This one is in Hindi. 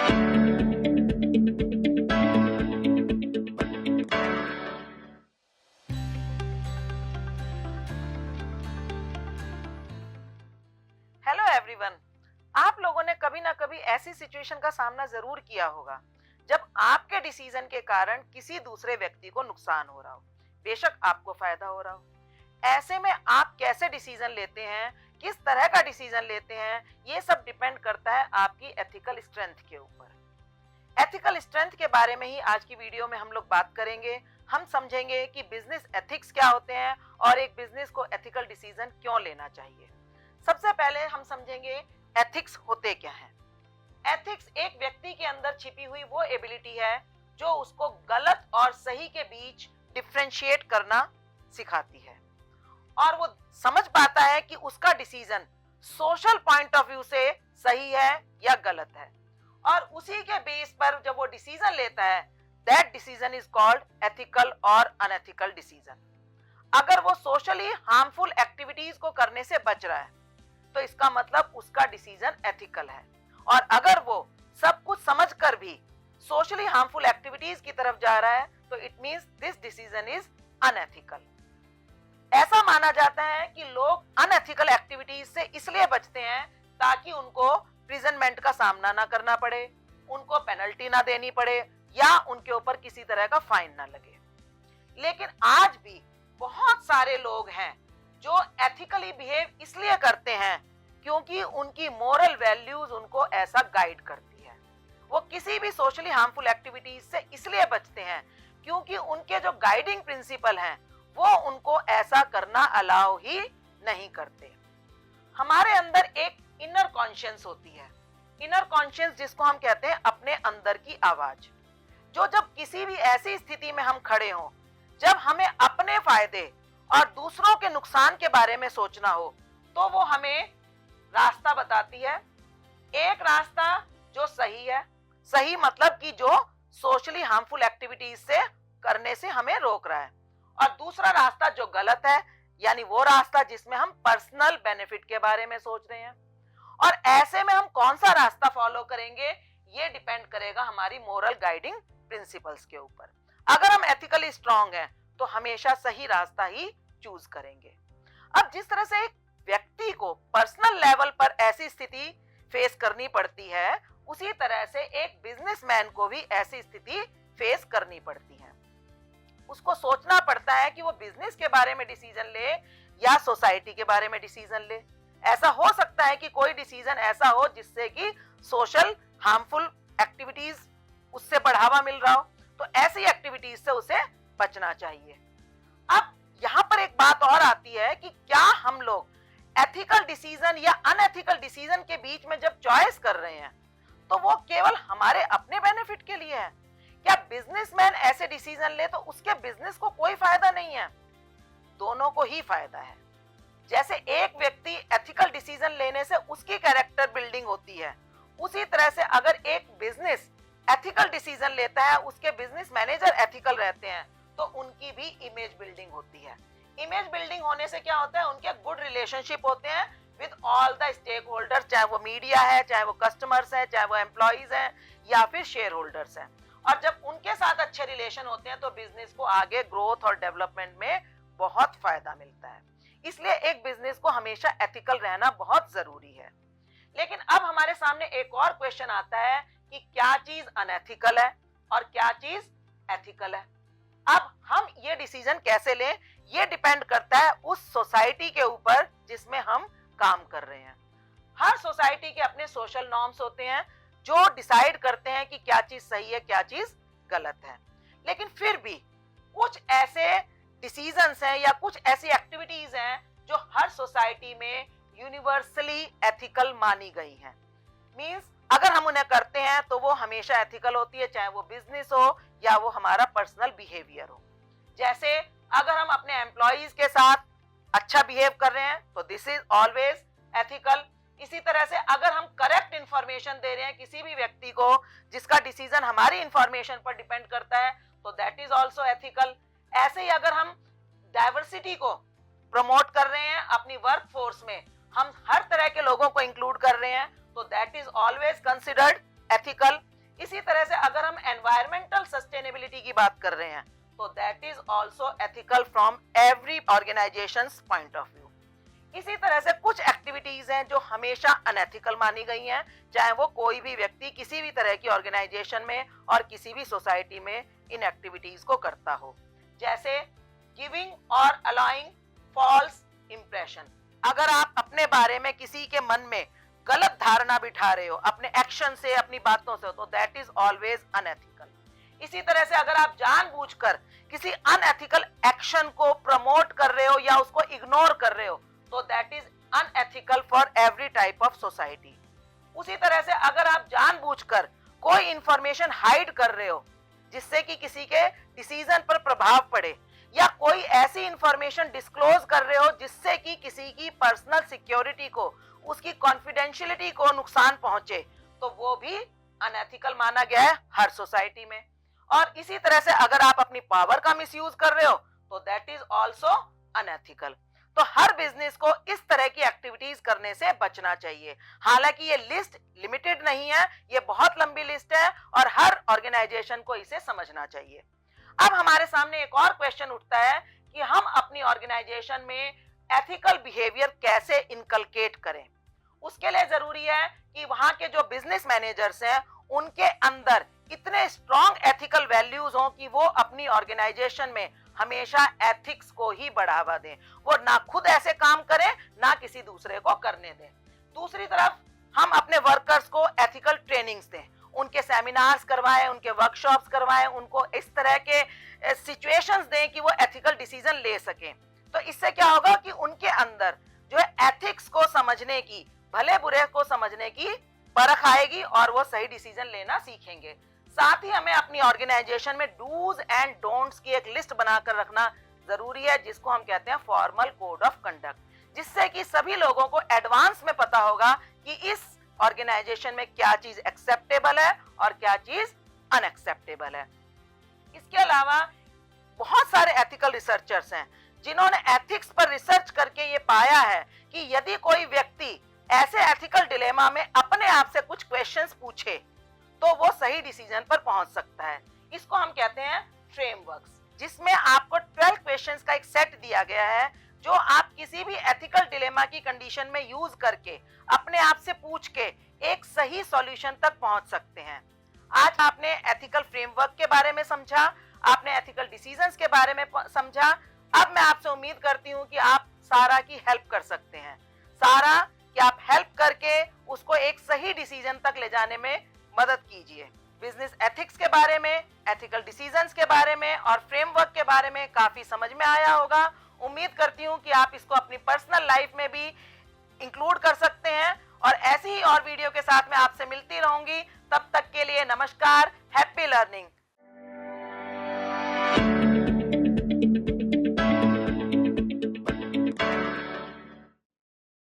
Hello everyone. आप लोगों ने कभी ना कभी ऐसी सिचुएशन का सामना जरूर किया होगा जब आपके डिसीजन के कारण किसी दूसरे व्यक्ति को नुकसान हो रहा हो, बेशक आपको फायदा हो रहा हो। ऐसे में आप कैसे डिसीजन लेते हैं, किस तरह का डिसीजन लेते हैं, ये सब डिपेंड करता है आपकी एथिकल स्ट्रेंथ के ऊपर। एथिकल स्ट्रेंथ के बारे में ही आज की वीडियो में हम लोग बात करेंगे। हम समझेंगे कि बिजनेस एथिक्स क्या होते हैं और एक बिजनेस को एथिकल डिसीजन क्यों लेना चाहिए। सबसे पहले हम समझेंगे एथिक्स होते क्या हैं। एथिक्स एक व्यक्ति के अंदर छिपी हुई वो एबिलिटी है जो उसको गलत और सही के बीच डिफरेंशिएट करना सिखाती है और वो समझ पाता है कि उसका decision social point of view से सही है या गलत है, और उसी के बेस पर जब वो डिसीजन लेता है, that decision is called ethical और अनएथिकल डिसीजन। अगर वो सोशली हार्मफुल एक्टिविटीज को करने से बच रहा है तो इसका मतलब उसका डिसीजन एथिकल है, और अगर वो सब कुछ समझकर भी सोशली हार्मफुल एक्टिविटीज की तरफ जा रहा है तो it means this decision is unethical. ऐसा माना जाता है कि लोग अनएथिकल एक्टिविटीज से इसलिए बचते हैं ताकि उनको प्रिजनमेंट का सामना ना करना पड़े, उनको पेनल्टी ना देनी पड़े या उनके ऊपर किसी तरह का फाइन ना लगे। लेकिन आज भी बहुत सारे लोग हैं जो एथिकली बिहेव इसलिए करते हैं क्योंकि उनकी मोरल वैल्यूज उनको ऐसा गाइड करती है। वो किसी भी सोशली हार्मफुल एक्टिविटीज से इसलिए बचते हैं क्योंकि उनके जो गाइडिंग प्रिंसिपल हैं वो उनको ऐसा करना अलाउ ही नहीं करते। हमारे अंदर एक इनर कॉन्शियंस होती है। इनर कॉन्शियंस जिसको हम कहते हैं अपने अंदर की आवाज, जो जब किसी भी ऐसी स्थिति में हम खड़े हों जब हमें अपने फायदे और दूसरों के नुकसान के बारे में सोचना हो तो वो हमें रास्ता बताती है। एक रास्ता जो सही है, सही मतलब कि जो सोशली हार्मफुल एक्टिविटीज से करने से हमें रोक रहा है, और दूसरा रास्ता जो गलत है, यानी वो रास्ता जिसमें हम पर्सनल बेनिफिट के बारे में सोच रहे हैं। और ऐसे में हम कौन सा रास्ता फॉलो करेंगे ये डिपेंड करेगा हमारी मोरल गाइडिंग प्रिंसिपल्स के ऊपर। अगर हम एथिकली स्ट्रांग हैं तो हमेशा सही रास्ता ही चूज करेंगे। अब जिस तरह से एक व्यक्ति को पर्सनल लेवल पर ऐसी स्थिति फेस करनी पड़ती है, उसी तरह से एक बिजनेसमैन को भी ऐसी स्थिति फेस करनी पड़ती है। उसको सोचना पड़ता है कि वो बिजनेस के बारे में डिसीजन ले या सोसाइटी के बारे में डिसीजन ले। ऐसा हो सकता है कि कोई डिसीजन ऐसा हो जिससे कि सोशल हार्मफुल एक्टिविटीज उससे बढ़ावा मिल रहा हो, तो ऐसी एक्टिविटीज से उसे बचना चाहिए। अब यहाँ पर एक बात और आती है कि क्या हम लोग एथिकल डिसीजन या अनएथिकल डिसीजन के बीच में जब चॉइस कर रहे हैं तो वो केवल हमारे अपने बेनिफिट के लिए है? क्या बिजनेसमैन ऐसे डिसीजन ले तो उसके बिजनेस को कोई फायदा नहीं है? दोनों को ही फायदा है। जैसे एक व्यक्ति एथिकल डिसीजन लेने से उसकी कैरेक्टर बिल्डिंग होती है, उसी तरह से अगर एक बिजनेस एथिकल डिसीजन लेता है, उसके बिजनेस मैनेजर एथिकल रहते हैं, तो उनकी भी इमेज बिल्डिंग होती है। इमेज बिल्डिंग होने से क्या होता है, उनके गुड रिलेशनशिप होते हैं with all the stakeholder, चाहे वो मीडिया है, चाहे वो कस्टमर्स है, चाहे वो एम्प्लॉइज हैं या फिर शेयर होल्डर्स हैं। और जब उनके साथ अच्छे रिलेशन होते हैं तो बिजनेस को आगे ग्रोथ और डेवलपमेंट में बहुत फायदा मिलता है। इसलिए एक बिजनेस को हमेशा एथिकल रहना बहुत जरूरी है। लेकिन अब हमारे सामने एक और क्वेश्चन आता है कि क्या चीज अनएथिकल है और क्या चीज एथिकल है। अब हम ये डिसीजन कैसे लें ये डिपेंड करता है उस सोसाइटी के ऊपर जिसमें हम काम कर रहे हैं। हर सोसाइटी के अपने सोशल नॉर्म्स होते हैं जो डिसाइड करते हैं कि क्या चीज सही है, क्या चीज गलत है। लेकिन फिर भी कुछ ऐसे डिसीजंस हैं या कुछ ऐसी एक्टिविटीज हैं जो हर सोसाइटी में यूनिवर्सली एथिकल मानी गई हैं। मींस अगर हम उन्हें करते हैं तो वो हमेशा एथिकल होती है, चाहे वो बिजनेस हो या वो हमारा पर्सनल बिहेवियर हो। जैसे अगर हम अपने एम्प्लॉइज के साथ अच्छा बिहेव कर रहे हैं तो दिस इज ऑलवेज एथिकल। इसी तरह से अगर हम करेक्ट इंफॉर्मेशन दे रहे हैं किसी भी व्यक्ति को जिसका डिसीजन हमारी इंफॉर्मेशन पर डिपेंड करता है तो दैट इज ऑल्सो एथिकल। ऐसे ही अगर हम डाइवर्सिटी को प्रमोट कर रहे हैं अपनी वर्क फोर्स में, हम हर तरह के लोगों को इंक्लूड कर रहे हैं तो that is always considered ethical. इसी तरह से अगर हम एनवायरमेंटल सस्टेनेबिलिटी की बात कर रहे हैं तो that is also ethical from every organisations point of view. इसी तरह से कुछ एक्टिविटीज हैं जो हमेशा अनएथिकल मानी गई हैं, चाहे वो कोई भी व्यक्ति किसी भी तरह की ऑर्गेनाइजेशन में और किसी भी सोसाइटी में इन एक्टिविटीज को करता हो, जैसे गिविंग और अलाउइंग फॉल्स इंप्रेशन। अगर आप अपने बारे में किसी के मन में गलत धारणा बिठा रहे हो अपने एक्शन से, अपनी बातों से, तो दैट इज ऑलवेज अनएथिकल। इसी तरह से अगर आप जानबूझकर किसी अनएथिकल एक्शन को प्रमोट कर रहे हो या उसको इग्नोर कर रहे हो तो that is unethical for every type of society. उसी तरह से अगर आप जानबूझकर कोई इंफॉर्मेशन हाइड कर रहे हो जिससे कि किसी के डिसीजन पर प्रभाव पड़े, या कोई ऐसी इंफॉर्मेशन डिस्क्लोज कर रहे हो जिससे कि किसी की पर्सनल सिक्योरिटी को, उसकी कॉन्फिडेंशियलिटी को नुकसान पहुंचे, तो वो भी अनएथिकल माना गया है हर सोसाइटी में। और इसी तरह से अगर आप अपनी पावर का मिसयूज कर रहे हो तो दैट इज ऑल्सो अनएथिकल। तो हर बिजनेस को इस तरह की एक्टिविटीज करने से बचना चाहिए। हालांकि ये लिस्ट लिमिटेड नहीं है, ये बहुत लंबी लिस्ट है और हर ऑर्गेनाइजेशन को इसे समझना चाहिए। अब हमारे सामने एक और क्वेश्चन उठता है कि हम अपनी ऑर्गेनाइजेशन में एथिकल बिहेवियर कैसे इनकलकेट करें। उसके लिए जरूरी है कि वहां के जो बिजनेस मैनेजर्स हैं उनके अंदर इतने स्ट्रॉन्ग एथिकल वैल्यूज हों कि वो अपनी ऑर्गेनाइजेशन में हमेशा एथिक्स को ही बढ़ावा दें, वो ना खुद ऐसे काम करें ना किसी दूसरे को करने दें। दूसरी तरफ हम अपने वर्कर्स को एथिकल ट्रेनिंग्स दें, उनके सेमिनार्स करवाएं, उनके वर्कशॉप्स करवाएं, उनको इस तरह के सिचुएशंस दें कि वो एथिकल डिसीजन ले सकें। तो इससे क्या होगा कि उनके अंदर जो है एथिक्स को समझने की, भले बुरे को समझने की परख आएगी और वो सही डिसीजन लेना सीखेंगे। साथ ही हमें अपनी ऑर्गेनाइजेशन में डूज एंड डोंट्स की एक लिस्ट बनाकर रखना जरूरी है, जिसको हम कहते हैं फॉर्मल कोड ऑफ कंडक्ट, जिससे कि सभी लोगों को एडवांस में पता होगा कि इस ऑर्गेनाइजेशन में क्या चीज एक्सेप्टेबल है और क्या चीज अनएक्सेप्टेबल है। इसके अलावा बहुत सारे एथिकल रिसर्चर्स हैं जिन्होंने एथिक्स पर रिसर्च करके ये पाया है कि यदि कोई व्यक्ति ऐसे एथिकल डिलेमा में अपने आप से कुछ क्वेश्चंस पूछे तो वो सही डिसीजन पर पहुंच सकता है। इसको हम कहते हैं फ्रेमवर्क्स, जिसमें आपको 12 क्वेश्चंस का एक सेट दिया गया है जो आप किसी भी एथिकल डिलेमा की कंडीशन में यूज करके अपने आप से पूछ के एक सही सॉल्यूशन तक पहुंच सकते हैं। आज आपने एथिकल फ्रेमवर्क के बारे में समझा, आपने एथिकल डिसीजंस के बारे में समझा। अब मैं आपसे उम्मीद करती हूँ कि आप सारा की हेल्प कर सकते हैं। सारा कि आप हेल्प करके उसको एक सही डिसीजन तक ले जाने में मदद कीजिए। बिजनेस एथिक्स के बारे में, एथिकल डिसीजंस के बारे में और फ्रेमवर्क के बारे में काफी समझ में आया होगा। उम्मीद करती हूँ कि आप इसको अपनी पर्सनल लाइफ में भी इंक्लूड कर सकते हैं और ऐसी ही और वीडियो के साथ मैं आपसे मिलती रहूंगी। तब तक के लिए नमस्कार, हैप्पी लर्निंग।